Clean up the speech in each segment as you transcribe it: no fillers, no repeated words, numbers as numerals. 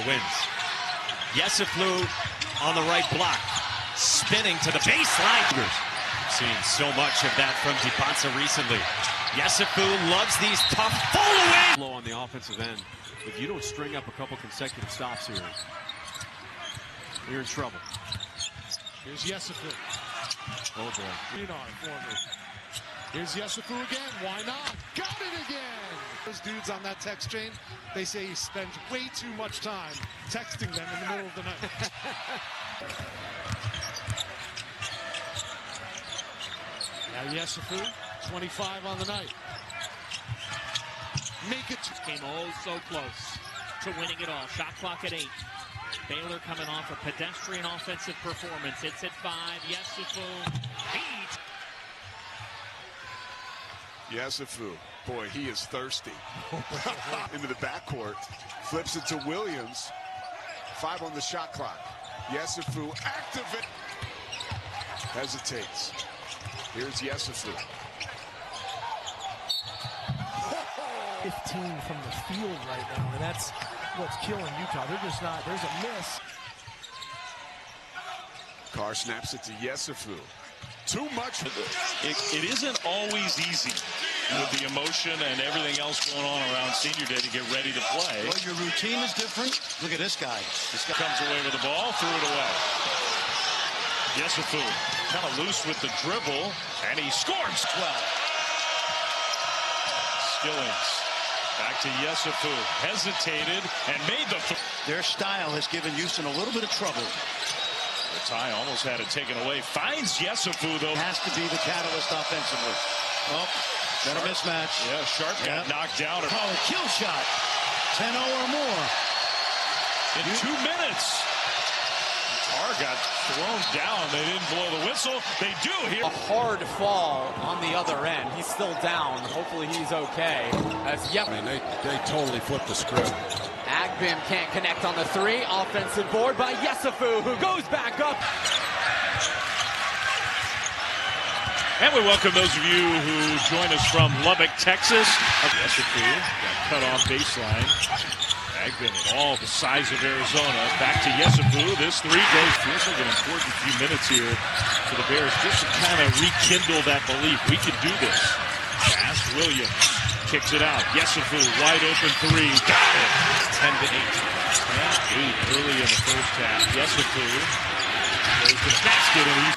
wins. Yessoufou on the right block, spinning to the baseline. Seen so much of that from Dibonsa recently. Yessoufou loves these tough fall away. On the offensive end, if you don't string up a couple consecutive stops here, you're in trouble. Here's Yessoufou. Oh boy. Here's Yessoufou again. Why not? Got it again. Those dudes on that text chain, they say he spends way too much time texting them in the middle of the night. Now Yessoufou, 25 on the night. Make it. Came oh so close to winning it all. Shot clock at 8. Baylor coming off a pedestrian offensive performance. It's at 5. Yessoufou beat. Yessoufou, boy, he is thirsty. Into the backcourt, flips it to Williams. 5 on the shot clock. Yessoufou activate. Hesitates. Here's Yessoufou. 15 from the field right now, and that's what's killing Utah. They're just not. There's a miss. Carr snaps it to Yessoufou. Too much. It isn't always easy with the emotion and everything else going on around senior day to get ready to play. Well, your routine is different. Look at this guy. This guy comes away with the ball, threw it away. Yessoufou kind of loose with the dribble, and he scores. Well, Skillings back to Yessoufou, hesitated and made the. their style has given Houston a little bit of trouble. The tie almost had it taken away. Finds Yessoufou though. Has to be the catalyst offensively. Oh, got a mismatch. Yeah, Sharp got knocked down. Oh, kill shot. 10-0 or more. In 2 minutes. Carr got thrown down. They didn't blow the whistle. They do here. A hard fall on the other end. He's still down. Hopefully he's okay. As I mean, they totally flipped the script. Agbim can't connect on the 3. Offensive board by Yessoufou, who goes back up. And we welcome those of you who join us from Lubbock, Texas. Yessoufou got cut off baseline. Agbim with all the size of Arizona. Back to Yessoufou. This 3 goes. Feels like an important few minutes here for the Bears just to kind of rekindle that belief. We can do this. Pass Williams. Kicks it out. Yessoufou, wide open 3. Got it. 10-8. Yeah, early in the first half. Yessoufou goes to the basket and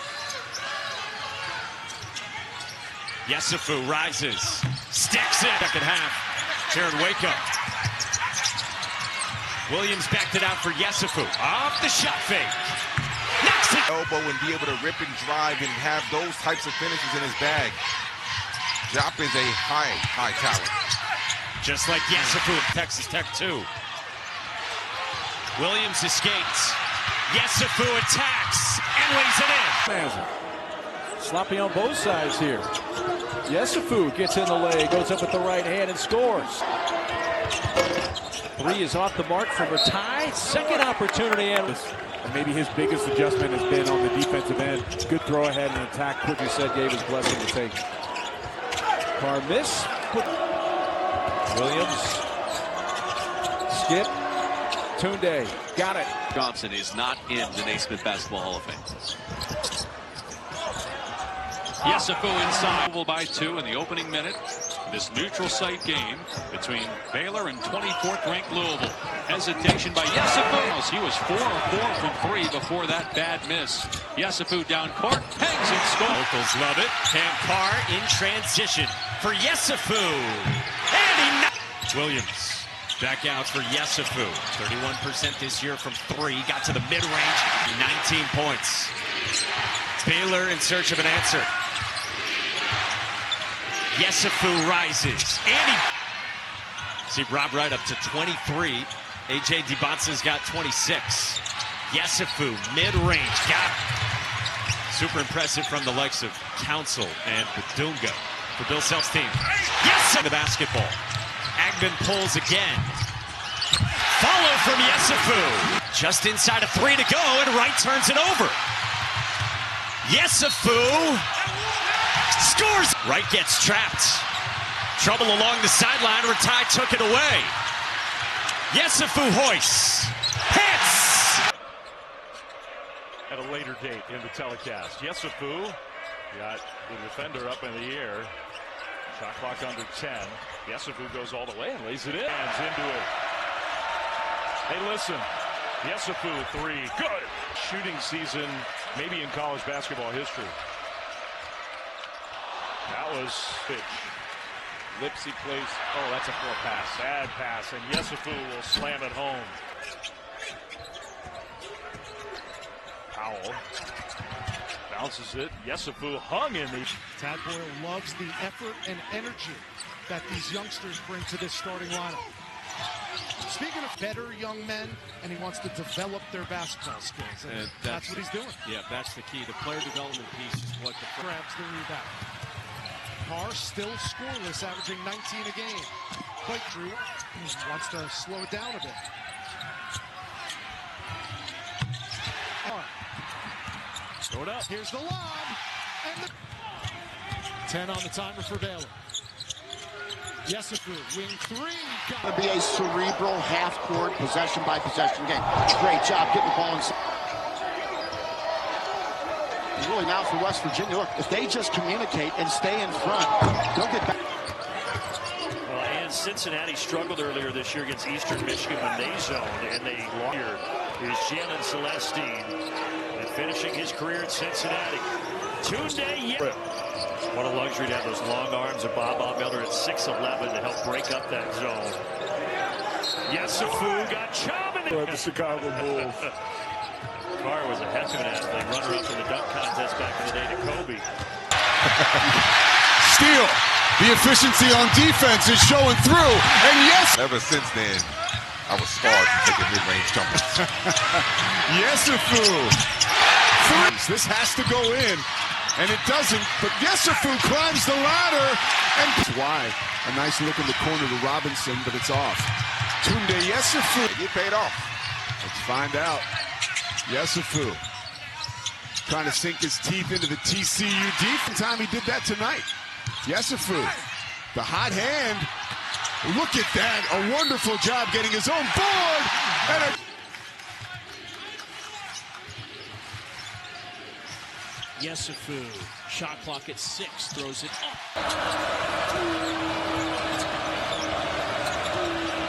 Yessoufou rises, sticks it. Second half. Jared Wake-up. Williams backed it out for Yessoufou. Off the shot fake. Next it. Elbow and be able to rip and drive and have those types of finishes in his bag. Jop is a high talent. Just like Yessoufou at Texas Tech too. Williams escapes. Yessoufou attacks and lays it in. Sloppy on both sides here. Yessoufou gets in the leg, goes up with the right hand and scores. 3 is off the mark from a tie. Second opportunity. And maybe his biggest adjustment has been on the defensive end. Good throw ahead and attack. Quickly said gave his blessing to take. Carr miss. Williams. Skip. Tounde. Got it. Johnson is not in the Naismith Basketball Hall of Fame. Yessoufou inside by 2 in the opening minute. This neutral site game between Baylor and 24th ranked Louisville. Hesitation by Yessoufou. He was 4 of 4 from 3 before that bad miss. Yessoufou down court, hangs and scores. Locals love it. Cam Carr in transition for Yessoufou. And he Williams back out for Yessoufou. 31% this year from 3. Got to the mid-range. 19 points. Baylor in search of an answer. Yessoufou rises. And he... See Rob Wright up to 23. A.J. Dibonsa's got 26. Yessoufou, mid-range. Got it. Super impressive from the likes of Council and Badunga for Bill Self's team. Yes! The basketball. Agbim pulls again. Follow from Yessoufou. Just inside of 3 to go, and Wright turns it over. Yessoufou scores. Wright gets trapped. Trouble along the sideline. Ratai took it away. Yessoufou hoists. at a later date in the telecast. Yessoufou got the defender up in the air. Shot clock under 10. Yessoufou goes all the way and lays it in. Hands into it. Hey, listen. Yessoufou, three. Good. Shooting season, maybe in college basketball history. That was pitch. Lipsy plays. Oh, that's a poor pass. Bad pass, and Yessoufou will slam it home. Powell bounces it. Yessoufou hung in the. Tad Boyle loves the effort and energy that these youngsters bring to this starting lineup. Speaking of better young men, and he wants to develop their basketball skills. And that's what he's doing. Yeah, that's the key. The player development piece is what the grabs the rebound. Carr still scoreless, averaging 19 a game. Quite true. He wants to slow it down a bit. Throw it up. Here's the lob. And the 10 on the timer for Baylor. Yessoufou, wing three. Got to be a cerebral half-court possession-by-possession game. Great job getting the ball inside. Really now for West Virginia, look, if they just communicate and stay in front, they'll get back. Well, and Cincinnati struggled earlier this year against Eastern Michigan when they zoned, and they lost. Here is Jalen Celestine, and finishing his career at Cincinnati. Tounde Yessoufou. What a luxury to have those long arms of Bob Miller at 6'11" to help break up that zone. Yessoufou got chopping the Chicago Bulls. Carr was a heck of an athlete, runner-up in the dunk contest back in the day to Kobe. Steal. The efficiency on defense is showing through. And yes. Ever since then, I was scarred from taking mid-range jumpers. Yessoufou. This has to go in. And it doesn't, but Yessoufou climbs the ladder, and that's why a nice look in the corner to Robinson, but it's off. Tounde Yessoufou. He paid off. Let's find out. Yessoufou trying to sink his teeth into the TCU defense. Time he did that tonight. Yessoufou, the hot hand. Look at that! A wonderful job getting his own board and a. Yessoufou, shot clock at 6, throws it up.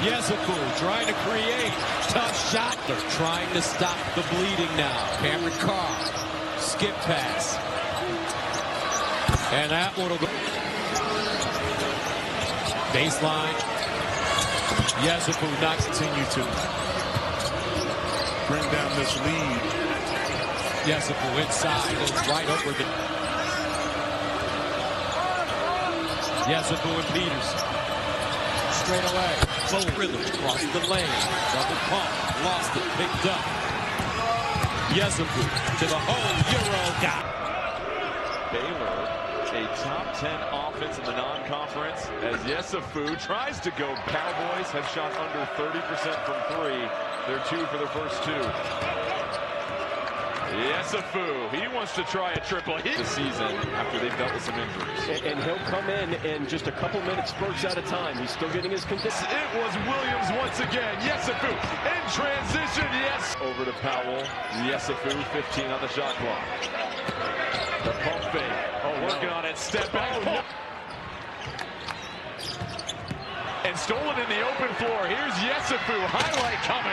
Yessoufou trying to create. Tough shot. They're trying to stop the bleeding now. Cameron Carr, skip pass. And that one will go. Baseline. Yessoufou not continue to bring down this lead. Yessoufou inside, goes right over the. Yessoufou and Peters. Straight away. Boom. Rhythm across the lane. Double pump. Lost it. Picked up. Yessoufou to the hole. Euro. Got. Baylor, a top 10 offense in the non-conference as Yessoufou tries to go. Cowboys have shot under 30% from three. They're 2 for their first 2. Yessoufou, he wants to try a triple this season after they've dealt with some injuries. And he'll come in just a couple minutes spurts at a time. He's still getting his condition. It was Williams once again. Yessoufou in transition, yes. Over to Powell. Yessoufou, 15 on the shot clock. The pump fake. Working on it. Step back. And stolen in the open floor. Here's Yessoufou. Highlight coming.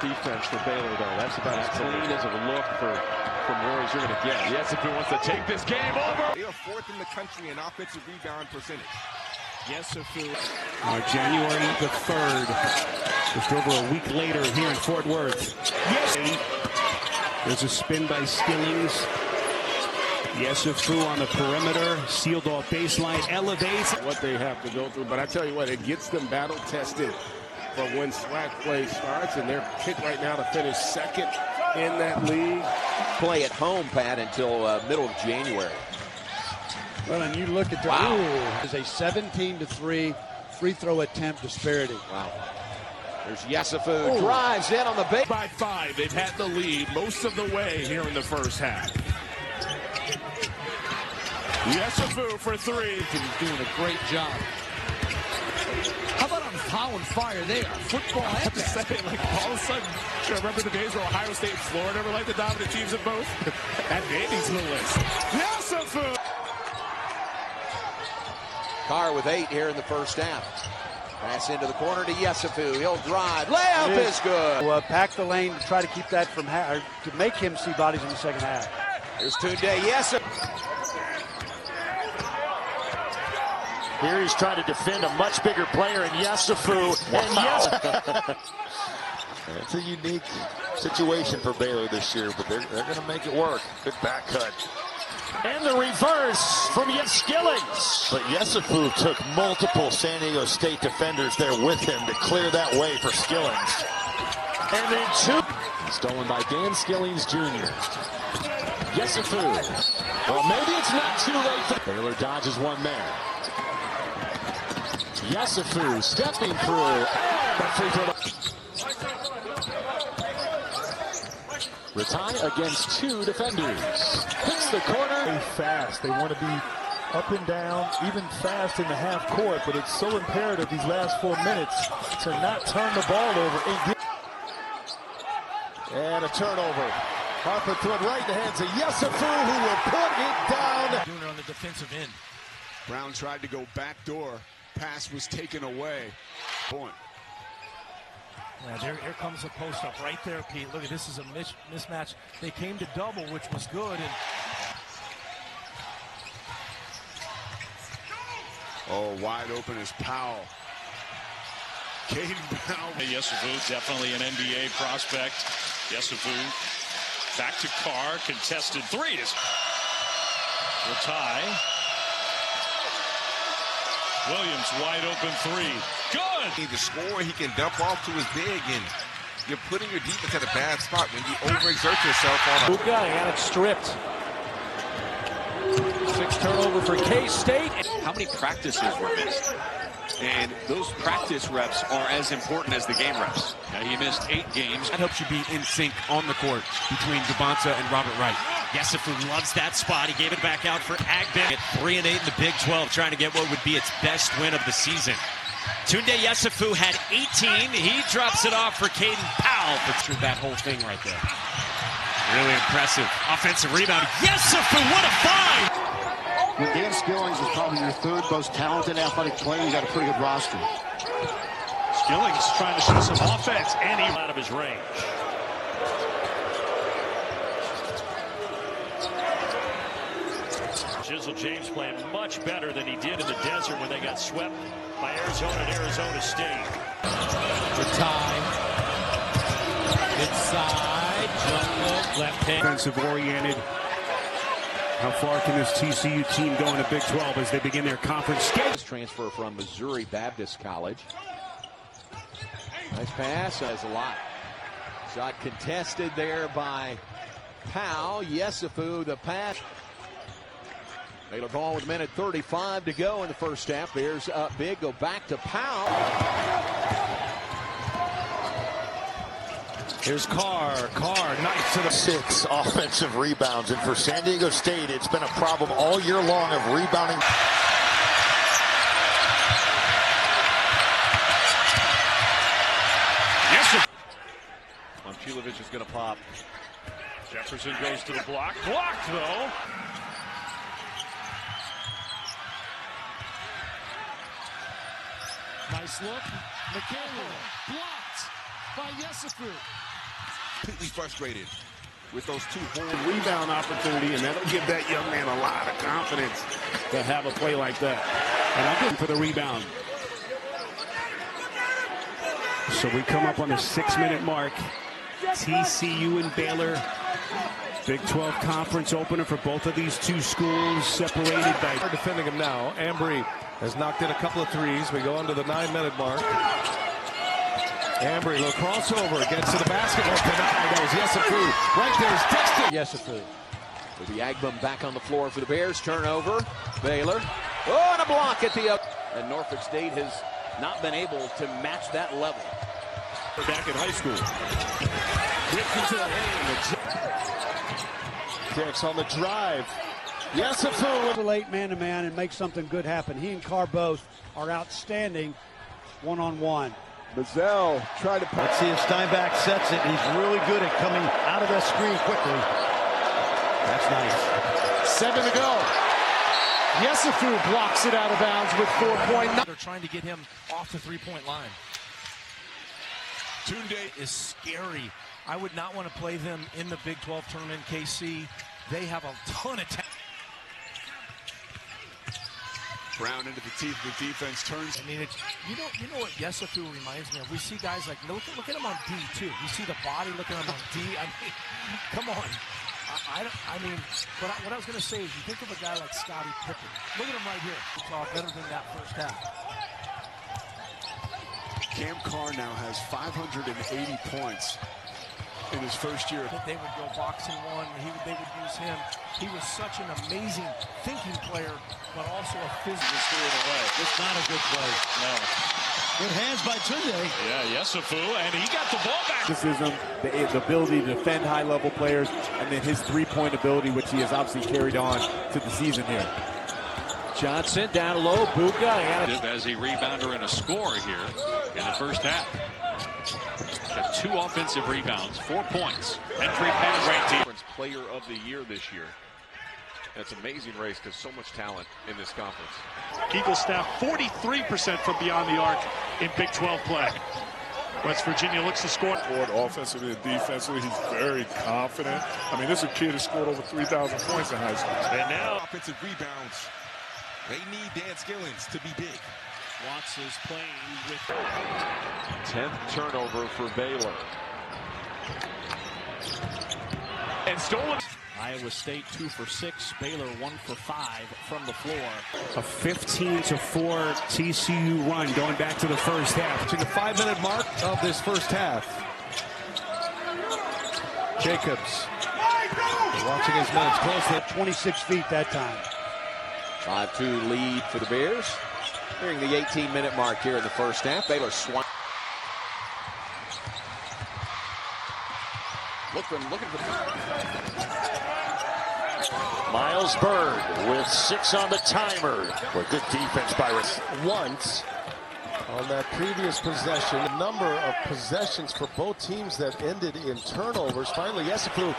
Defense for Baylor, though. That's about as clean as a look from Warriors you're going to get. Yessoufou wants to take this game over. They are 4th in the country in offensive rebound percentage. Yessoufou. January the 3rd. Just over a week later here in Fort Worth. Yes. There's a spin by Skillings. Yessoufou on the perimeter, sealed off baseline, elevates. What they have to go through, but I tell you what, it gets them battle tested for when SWAC play starts, and they're picked right now to finish 2nd in that league. Play at home, Pat, until middle of January. Well, and you look at the there's a 17-3 free throw attempt disparity. Wow. There's Yessoufou, drives in on the base. By 5, they've had the lead most of the way here in the first half. Yessoufou for 3. He's doing a great job. How about on on fire. They are football. I have to say, like all of a sudden, I remember the days where Ohio State and Florida were like the dominant teams in both. At Andy's little list. Yessoufou. Carr with 8 here in the first half. Pass into the corner to Yessoufou. He'll drive. Layup is good. Pack the lane to try to keep that from to make him see bodies in the second half. Here's Tounde Yessoufou. Here he's trying to defend a much bigger player in Yessoufou. Wow. It's a unique situation for Baylor this year, but they're going to make it work. Good back cut. And the reverse from Skillings. But Yessoufou took multiple San Diego State defenders there with him to clear that way for Skillings. And then two. Stolen by Dan Skillings Jr. Yessoufou. Well, maybe it's not too late for Baylor dodges one there. Yessoufou stepping through. That free throw. Ratai against 2 defenders. Hits the corner. Very fast. They want to be up and down, even fast in the half court, but it's so imperative these last 4 minutes to not turn the ball over. And a turnover. Harper threw it right in the hands of Yessoufou, who will put it down. Doing it on the defensive end. Brown tried to go back door. Pass was taken away. Point. Yeah, here comes the post up right there, Pete. Look at this is a mismatch. They came to double, which was good. And oh, wide open is Powell. Caden Powell. Yessoufou, definitely an NBA prospect. Yessoufou back to Carr, contested 3. Ratai. Williams wide open 3. Good. The score he can dump off to his big, and you're putting your defense at a bad spot when you overexert yourself on Who got it stripped. 6 turnover for K-State. How many practices were missed? And those practice reps are as important as the game reps. Now he missed 8 games. That helps you be in sync on the court between Devonta and Robert Wright. Yessoufou loves that spot. He gave it back out for Agben at 3-8 in the Big 12, trying to get what would be its best win of the season. Tounde Yessoufou had 18. He drops it off for Caden Powell. For that whole thing right there. Really impressive. Offensive rebound. Yessoufou, what a find! When Dan Skillings is probably your third most talented athletic player, you got a pretty good roster. Skillings trying to show some offense, and he's out of his range. Jizzle James playing much better than he did in the desert when they got swept by Arizona and Arizona State. The tie. Inside. Jump look. Left hand. Defensive oriented. How far can this TCU team go in the Big 12 as they begin their conference schedule? Transfer from Missouri Baptist College. Nice pass. Has a lot. Shot contested there by Powell. Yessoufou, the pass. Baylor ball with a minute 35 to go in the first half. Bears up big. Go back to Powell. Here's Carr. Carr, nice to the 6 offensive rebounds, and for San Diego State, it's been a problem all year long of rebounding. Yes. Momcilovic is going to pop. Jefferson goes to the block. Blocked, though. nice look. McCain blocked by Yessoufou. Completely frustrated with those 2 whole rebound opportunity, and that'll give that young man a lot of confidence to have a play like that. And I'm good for the rebound. So we come up on the 6-minute mark. TCU and Baylor. Big 12 conference opener for both of these 2 schools, separated by... We're defending him now. Ambry has knocked in a couple of threes. We go on to the 9-minute mark. Ambry, little crossover, gets to the basketball. Denied. That was Yessoufou. Right there is Yessoufou. With the Agbum back on the floor for the Bears. Turnover. Baylor. Oh, and a block at the up. And Norfolk State has not been able to match that level. Back in high school. Ripped into the hand. Dix on the drive. Yessoufou. Late man-to-man and make something good happen. He and Carr both are outstanding one-on-one. Mazzell tried to... Let's see if Steinbach sets it. He's really good at coming out of that screen quickly. That's nice. 7 to go. Yessoufou blocks it out of bounds with 4.9. They're trying to get him off the three-point line. Tounde is scary. I would not want to play them in the Big 12 tournament. KC, they have a ton of talent. Brown into the teeth of the defense, turns. I mean, you know what Yessoufou reminds me of? We see guys like, look at him on D too. You see the body, look at him on D. I mean, come on. What I was going to say is you think of a guy like Scottie Pippen. Look at him right here. He saw better than that first half. Cam Carr now has 580 points in his first year. They would go boxing one. They would use him. He was such an amazing thinking player, but also a physical. It's not a good play. No. Good hands by Tounde. Yeah, Yessoufou, and he got the ball back. The ability to defend high-level players, and then his three-point ability, which he has obviously carried on to the season here. Johnson down low, Buka. As a rebounder and a scorer here in the first half. Got 2 offensive rebounds, 4 points. Entry pass. Great team. Player of the year this year. That's an amazing race because so much talent in this conference. Eagle staff 43% from beyond the arc in Big 12 play. West Virginia looks to score. Offensively and defensively, he's very confident. I mean, this is a kid who scored over 3,000 points in high school. And now offensive rebounds. They need Dan Skillings to be big. Watts is playing with 10th turnover for Baylor. And stolen. Iowa State 2 for 6. Baylor 1 for 5 from the floor. A 15-4 TCU run going back to the first half. To the 5-minute mark of this first half. Jacobs watching his minutes closely. 26 feet that time. 5-2 lead for the Bears. Nearing the 18-minute mark here in the first half. Baylor swung. Looking for Miles Bird with 6 on the timer. With good defense by once on that previous possession. A number of possessions for both teams that ended in turnovers. Finally, Yessoufou